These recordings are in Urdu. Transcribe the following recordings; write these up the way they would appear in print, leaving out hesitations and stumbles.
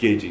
kg।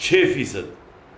6%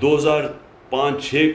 2005-6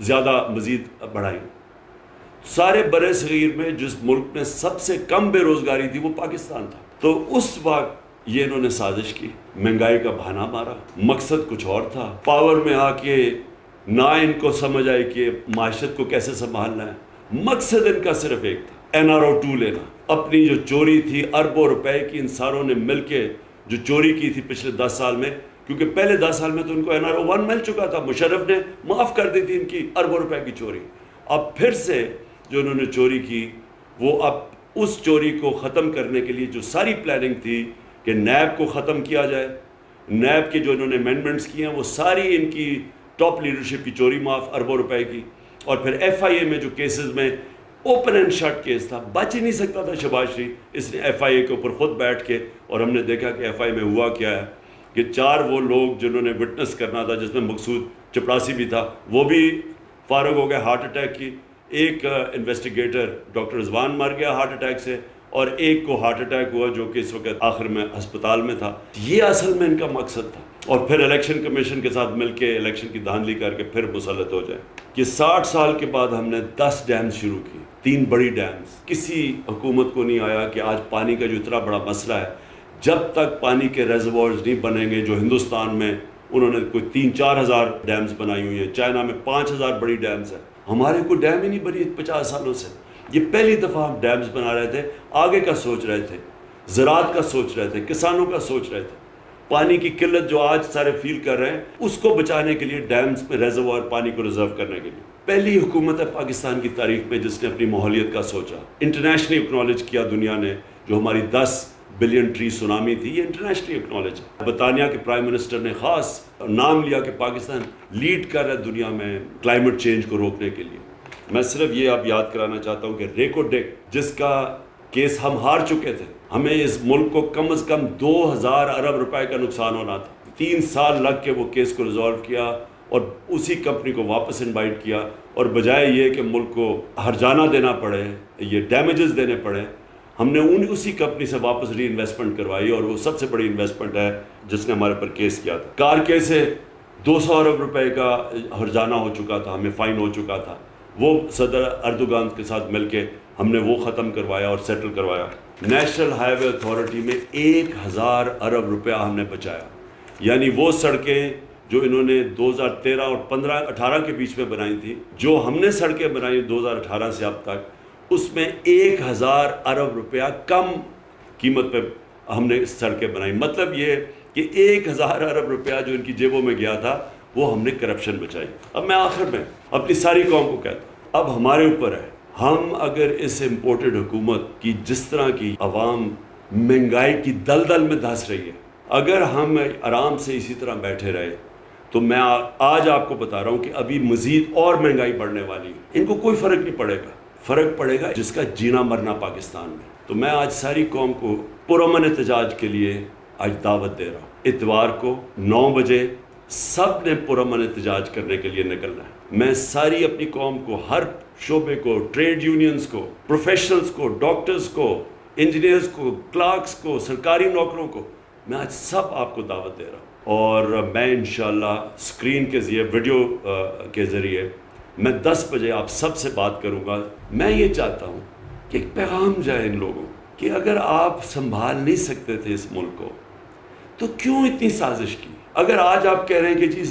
زیادہ مزید بڑھائیں. سارے برِ صغیر میں جس ملک میں سب سے کم بے روزگاری تھی وہ پاکستان تھا. تو اس وقت یہ انہوں نے سازش کی, مہنگائی کا بہانہ مارا, مقصد کچھ اور تھا. پاور میں آ کے نہ ان کو سمجھ آئی کہ معاشرت کو کیسے سنبھالنا ہے, مقصد ان کا صرف ایک تھا, NRO2 لینا. اپنی جو چوری تھی اربوں روپے کی, ان ساروں نے مل کے جو چوری کی تھی پچھلے 10 سال میں, کیونکہ پہلے 10 سال میں تو ان کو NRO1 مل چکا تھا, مشرف نے معاف کر دی تھی ان کی اربوں روپے کی چوری. اب پھر سے جو انہوں نے چوری کی, وہ اب اس چوری کو ختم کرنے کے لیے جو ساری پلاننگ تھی کہ نیب کو ختم کیا جائے, نیب کے جو انہوں نے امینڈمنٹس کیے ہیں وہ ساری ان کی ٹاپ لیڈرشپ کی چوری معاف اربوں روپے کی. اور پھر FIA میں جو کیسز میں اوپن اینڈ شٹ کیس تھا, بچ ہی نہیں سکتا تھا شہباز شریف, اس نے FIA کے اوپر خود بیٹھ کے, اور ہم نے دیکھا کہ FIA میں ہوا کیا ہے کہ 4 وہ لوگ جنہوں نے وٹنس کرنا تھا, جس میں مقصود چپڑاسی بھی تھا, وہ بھی فارغ ہو گئے ہارٹ اٹیک کی. ایک انویسٹیگیٹر ڈاکٹر رضوان مر گیا ہارٹ اٹیک سے, اور ایک کو ہارٹ اٹیک ہوا جو کہ اس وقت آخر میں ہسپتال میں تھا. یہ اصل میں ان کا مقصد تھا. اور پھر الیکشن کمیشن کے ساتھ مل کے الیکشن کی دھاندلی کر کے پھر مسلط ہو جائے. کہ 60 سال کے بعد ہم نے 10 ڈیمز شروع کی, 3 بڑی ڈیمز. کسی حکومت کو نہیں آیا کہ آج پانی کا جو اتنا بڑا مسئلہ ہے, جب تک پانی کے ریزروارز نہیں بنیں گے, جو ہندوستان میں انہوں نے کوئی 3-4 ہزار ڈیمز بنائی ہوئی ہیں, چائنا میں 5000 بڑی ڈیمز ہیں, ہمارے کوئی ڈیم ہی نہیں بنی 50 سالوں سے. یہ پہلی دفعہ ہم ڈیمز بنا رہے تھے, آگے کا سوچ رہے تھے, زراعت کا سوچ رہے تھے, کسانوں کا سوچ رہے تھے. پانی کی قلت جو آج سارے فیل کر رہے ہیں, اس کو بچانے کے لیے ڈیمز میں ریزروار پانی کو ریزرو کرنے کے لیے پہلی حکومت ہے پاکستان کی تاریخ میں جس نے اپنی ماحولیت کا سوچا. انٹرنیشنلی اکنالج کیا دنیا نے, جو ہماری 10 بلین ٹری سونامی تھی, یہ انٹرنیشنلی اکنالج ہے. برطانیہ کے پرائم منسٹر نے خاص نام لیا کہ پاکستان لیڈ کر رہا ہے دنیا میں کلائمیٹ چینج کو روکنے کے لیے. میں صرف یہ آپ یاد کرانا چاہتا ہوں کہ ریکو ڈیک جس کا کیس ہم ہار چکے تھے, ہمیں اس ملک کو کم از کم 2000 ارب روپے کا نقصان ہونا تھا. 3 سال لگ کے وہ کیس کو ریزالو کیا اور اسی کمپنی کو واپس انوائٹ کیا, اور بجائے یہ کہ ملک کو ہرجانہ دینا پڑے, یہ ڈیمیجز دینے پڑے, ہم نے اسی کمپنی سے واپس ری انویسٹمنٹ کروائی, اور وہ سب سے بڑی انویسٹمنٹ ہے جس نے ہمارے پر کیس کیا تھا. کار کیس سے 200 ارب روپے کا ہرجانہ ہو چکا تھا, ہمیں فائن ہو چکا تھا. وہ صدر اردوغان کے ساتھ مل کے ہم نے وہ ختم کروایا اور سیٹل کروایا. نیشنل ہائی وے اتھارٹی میں 1000 ارب روپیہ ہم نے بچایا. یعنی وہ سڑکیں جو انہوں نے 2013 اور 15-18 کے بیچ میں بنائی تھی, جو ہم نے سڑکیں بنائی 2018 سے اب تک, اس میں 1000 ارب روپیہ کم قیمت پہ ہم نے سڑکیں بنائی. مطلب یہ کہ 1000 ارب روپیہ جو ان کی جیبوں میں گیا تھا وہ ہم نے کرپشن بچائی. اب میں آخر میں اپنی ساری قوم کو کہتا ہوں, اب ہمارے اوپر ہے, ہم اگر اس امپورٹڈ حکومت کی جس طرح کی عوام مہنگائی کی دلدل میں دھنس رہی ہے, اگر ہم آرام سے اسی طرح بیٹھے رہے تو میں آج آپ کو بتا رہا ہوں کہ ابھی مزید اور مہنگائی بڑھنے والی ہے. ان کو کوئی فرق نہیں پڑے گا, فرق پڑے گا جس کا جینا مرنا پاکستان میں. تو میں آج ساری قوم کو پرامن احتجاج کے لیے آج دعوت دے رہا ہوں. اتوار کو 9 بجے سب نے پرامن احتجاج کرنے کے لیے نکلنا ہے. میں ساری اپنی قوم کو, ہر شعبے کو, ٹریڈ یونینز کو, پروفیشنلز کو, ڈاکٹرز کو, انجینئرز کو, کلرکس کو, سرکاری نوکروں کو, میں آج سب آپ کو دعوت دے رہا ہوں. اور میں انشاءاللہ اسکرین کے ذریعے, ویڈیو کے ذریعے میں 10 بجے آپ سب سے بات کروں گا. میں یہ چاہتا ہوں کہ ایک پیغام جائے ان لوگوں کہ اگر آپ سنبھال نہیں سکتے تھے اس ملک کو تو کیوں اتنی سازش کی. اگر آج آپ کہہ رہے ہیں کہ جی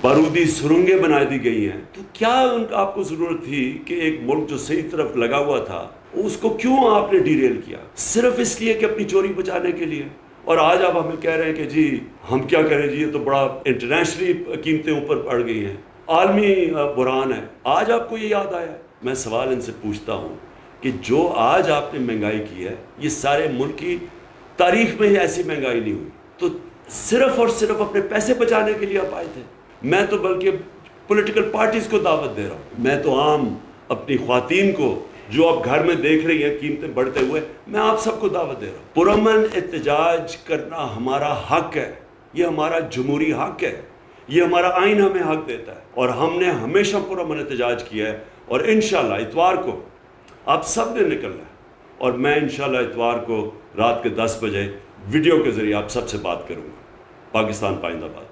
بارودی سرنگیں بنا دی گئی ہیں, تو کیا آپ کو ضرورت تھی کہ ایک ملک جو صحیح طرف لگا ہوا تھا اس کو کیوں آپ نے ڈیریل کیا, صرف اس لیے کہ اپنی چوری بچانے کے لیے. اور آج آپ ہمیں کہہ رہے ہیں کہ جی ہم کیا کریں, جی یہ تو بڑا انٹرنیشنلی قیمتیں اوپر بڑھ گئی ہیں, عالمی بحران ہے. آج آپ کو یہ یاد آیا. میں سوال ان سے پوچھتا ہوں کہ جو آج آپ نے مہنگائی کی ہے, یہ سارے ملک کی تاریخ میں ایسی مہنگائی نہیں ہوئی, تو صرف اور صرف اپنے پیسے بچانے کے لیے آپ آئے تھے. میں تو بلکہ پولیٹیکل پارٹیز کو دعوت دے رہا ہوں, میں تو عام اپنی خواتین کو جو آپ گھر میں دیکھ رہی ہیں قیمتیں بڑھتے ہوئے, میں آپ سب کو دعوت دے رہا ہوں. پرامن احتجاج کرنا ہمارا حق ہے, یہ ہمارا جمہوری حق ہے, یہ ہمارا آئین ہمیں حق دیتا ہے, اور ہم نے ہمیشہ پرامن احتجاج کیا ہے. اور انشاءاللہ اتوار کو آپ سب نے نکلنا ہے, اور میں انشاءاللہ اتوار کو رات کے 10 بجے ویڈیو کے ذریعے آپ سب سے بات کروں گا. پاکستان پائندہ باد.